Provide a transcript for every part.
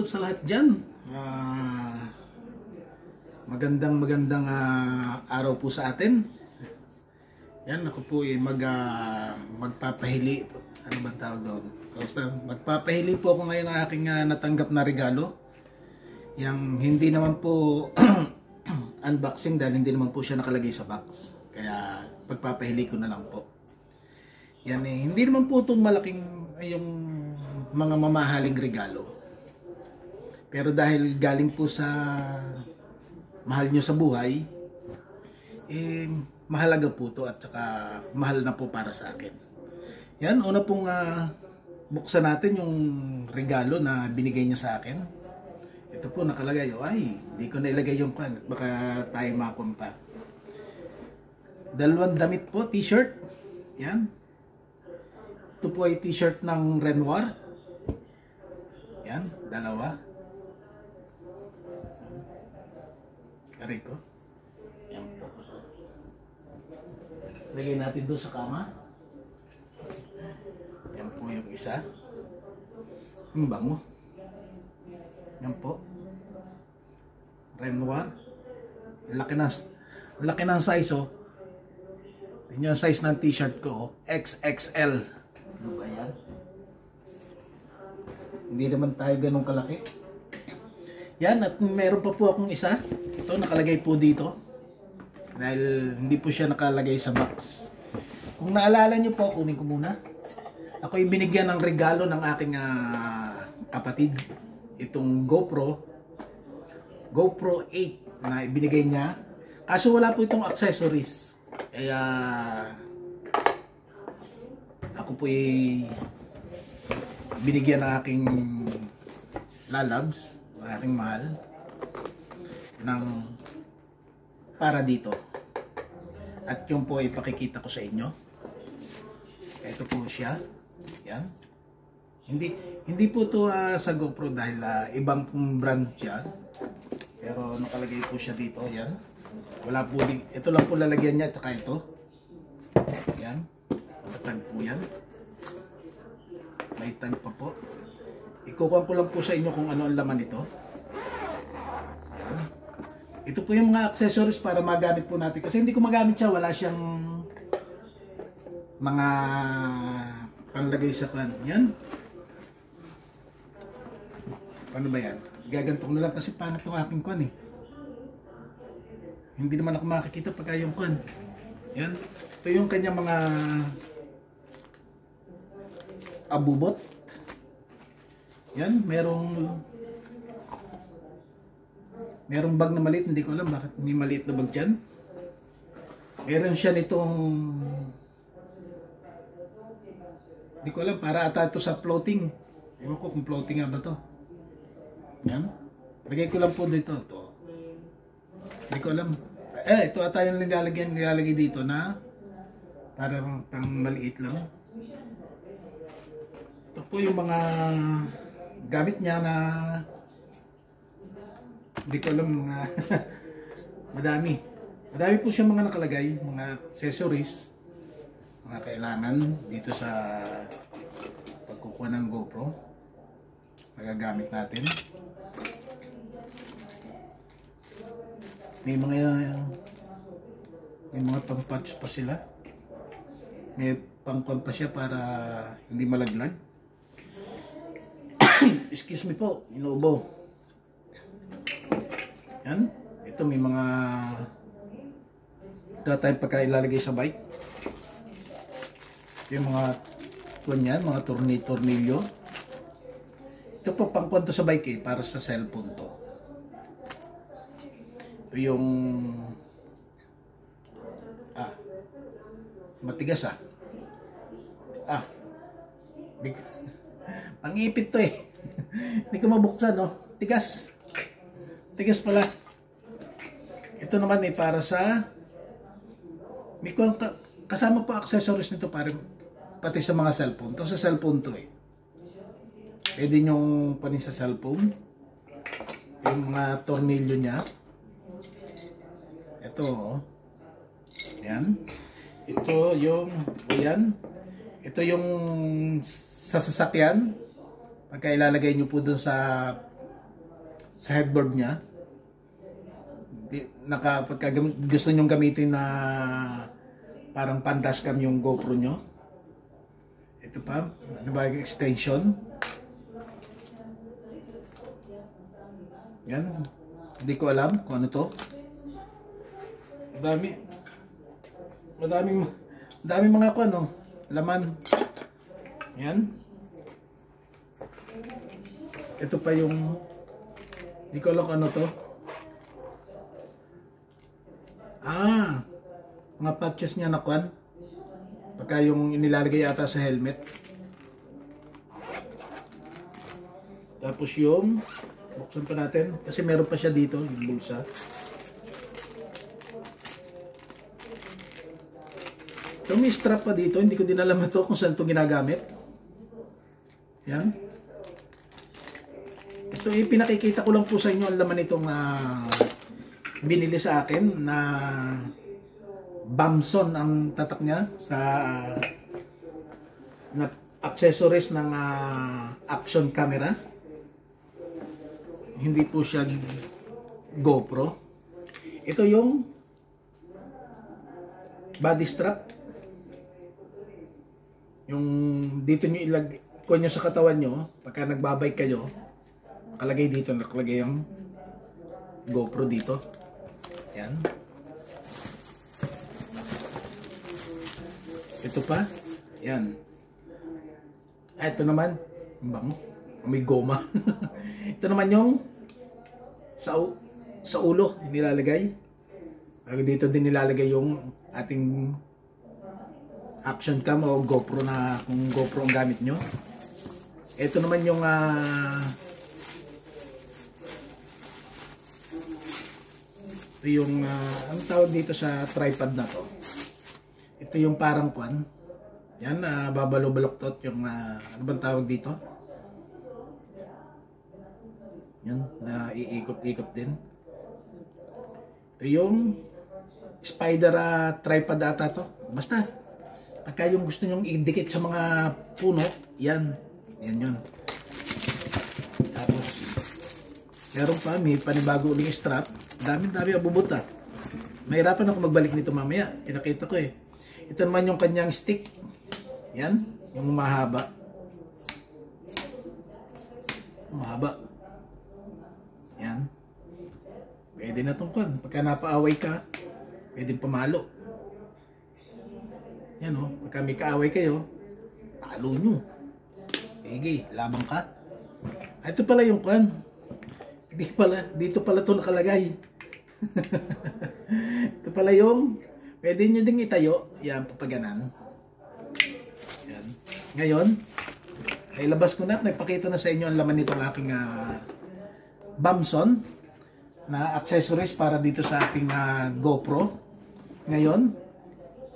sa lahat dyan. Magandang araw po sa atin. Yan, ako po magpapahili. Ano ba tawag doon? Magpapahili po ako ngayon ng aking natanggap na regalo. Yang hindi naman po unboxing dahil hindi naman po siya nakalagay sa box. Kaya pagpapahili ko na lang po. Yan hindi naman po itong malaking yung mga mamahaling regalo. Pero dahil galing po sa mahal nyo sa buhay, mahalaga po to at saka mahal na po para sa akin. Yan, una pong buksan natin yung regalo na binigay niya sa akin. Ito po nakalagay, hindi ko nailagay yung pan, baka tayo makumpa. Dalawang damit po, t-shirt. Yan. Ito po ay t-shirt ng Renoir. Yan, dalawa. Karito. Yan po. Lagay natin doon sa kama. Yan po yung isa. Ang bango. Yan po. Renoir. Laki ng size oh. Yan yung size ng t-shirt ko. XXL. Ano ba yan? Hindi naman tayo ganun kalaki. Yan, at meron pa po akong isa. Ito, nakalagay po dito. Dahil hindi po siya nakalagay sa box. Kung naalala nyo po, kunin ko muna. Ako ay binigyan ng regalo ng aking kapatid. Itong GoPro 8 na ibinigay niya. Kaso wala po itong accessories. Kaya ako po ay binigyan ng aking lalabs, aking mahal, ng para dito. At yung po ay pakikita ko sa inyo. Ito po siya. Yan. Hindi po to sa GoPro dahil ibang brand siya. Pero nakalagay po siya dito. Yan. Wala po ito lang po lalagyan niya at saka ito. Yan. Matatag po yan. May tag pa po. Ikukuha ko lang po sa inyo kung ano ang laman nito. Yan. Ito po yung mga accessories para magamit po natin. Kasi hindi ko magamit siya. Wala siyang mga panlagay sa pan. Yan. Ano ba yan? Gagantong na lang kasi pangit yung aking kwan eh. Hindi naman ako makikita pagka yung kwan. Yan. Ito yung kanyang mga abubot. Yan. Merong bag na maliit. Hindi ko alam bakit may maliit na bag dyan. Meron siya nitong hindi ko alam. Para ata ito sa floating. Ewan ko kung floating nga ba to. Yan. Lagay ko lang po dito. Ito. Hindi ko alam. Ito ata yung nilalagay dito na parang pang maliit lang. Ito po yung mga gamit niya na hindi ko alam mga madami po siya mga nakalagay, mga accessories, mga kailangan dito sa pagkukuha ng GoPro magagamit natin. May mga pang-patch pa sila. May pang-con pa siya para hindi malaglag. Excuse me po, inuubo. Yan. Ito may mga tayong pagkailalagay sa bike. Yung mga yan, mga tornilyo. Ito po pang-con to sa bike para sa cellphone to. Ito yung matigas pangipit to hindi ko mabuksan tigas pala. Ito naman para sa may kasama pa accessories nito para pati sa mga cellphone. Ito sa cellphone to pwede nyong panin sa cellphone yung mga tornilyo nya. Ito yan. Ito yung sa sasakyan. Pagka ilalagay nyo po dun sa sa headboard niya. Pagka gusto nyong gamitin na parang pan-dashcam yung GoPro nyo. Ito pa, ano ba yung extension? Yan, hindi ko alam kung ano to. Madaming mga laman. Yan. Ito pa yung, hindi ko alam kung ano to. Mga patches niya na kwan. Pagka yung inilalagay yata sa helmet. Tapos yung, buksan pa natin. Kasi meron pa siya dito, yung bulsa. Ito may strap pa dito. Hindi ko din alam ito kung saan ito ginagamit. Yan. Ito pinakikita ko lang po sa inyo ang laman itong binili sa akin na Bamson ang tatak niya sa na accessories ng action camera. Hindi po siya GoPro. Ito yung body strap. Yung dito nyo kuha nyo sa katawan nyo pagka nagbabike kayo, nakalagay dito, nakalagay yung GoPro dito. Yan. Ito pa. Yan. Ito naman. May goma. Ito naman yung sa ulo nilalagay. Dito din nilalagay yung ating action cam o GoPro na kung GoPro ang gamit nyo. Ito naman yung ang tawag dito sa tripod na to. Ito yung parang kwan. Yan, babalo-baloktot yung ano bang tawag dito? Yan, iikot-ikot din. Ito yung spider tripod ata to. Basta, pagka yung gusto nyong idikit sa mga puno, yan. Yan yun. Tapos, meron pa, may panibago uling strap. Dami abubot Mahirapan ako magbalik nito mamaya. Pinakita ko eh. Ito naman yung kanyang stick. Yan. Yung mahaba. Mahaba. Yan. Pwede na itong kwan. Pagka napaaway ka, pwede pamalo. Yan o. Pagka may kaaway kayo, talo nyo. Sige, labang ka. Ito pala yung kwan. Dito pala ito nakalagay. Ito pala yung pwede nyo ding itayo. Yan, papaganan. Yan. Ngayon, ay labas ko na at nagpakita na sa inyo ang laman nitong aking Bamson na accessories para dito sa ating GoPro. Ngayon,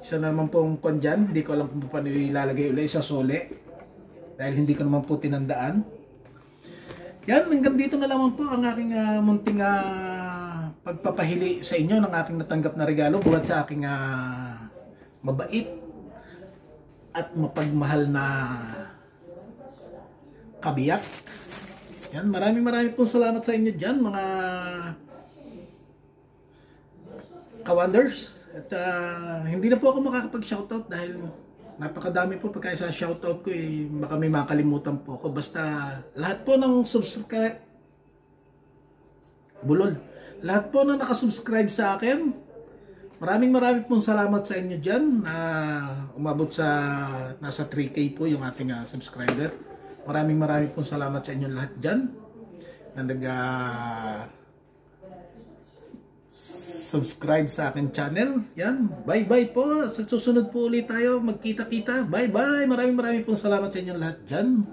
isa naman pong kwan dyan. Hindi ko alam kung paano ilalagay ulit sa sole. Dahil hindi ko naman po tinandaan. Yan, hanggang dito na lamang po ang aking munting pagpapahili sa inyo ng aking natanggap na regalo buhat sa aking mabait at mapagmahal na kabiyak. Yan, maraming pong salamat sa inyo dyan mga ka-wonders. At hindi na po ako makakapag-shoutout dahil napakadami po pagka sa shoutout ko baka may makalimutan po ako. Basta lahat po ng lahat po na nakasubscribe sa akin, maraming pong salamat sa inyo dyan na umabot sa nasa 3K po yung ating subscriber. Maraming pong salamat sa inyo lahat dyan na subscribe sa aking channel. Yan, bye po. Sa susunod po ulit tayo magkita-kita. Bye. Maraming pong salamat sa inyo lahat dyan.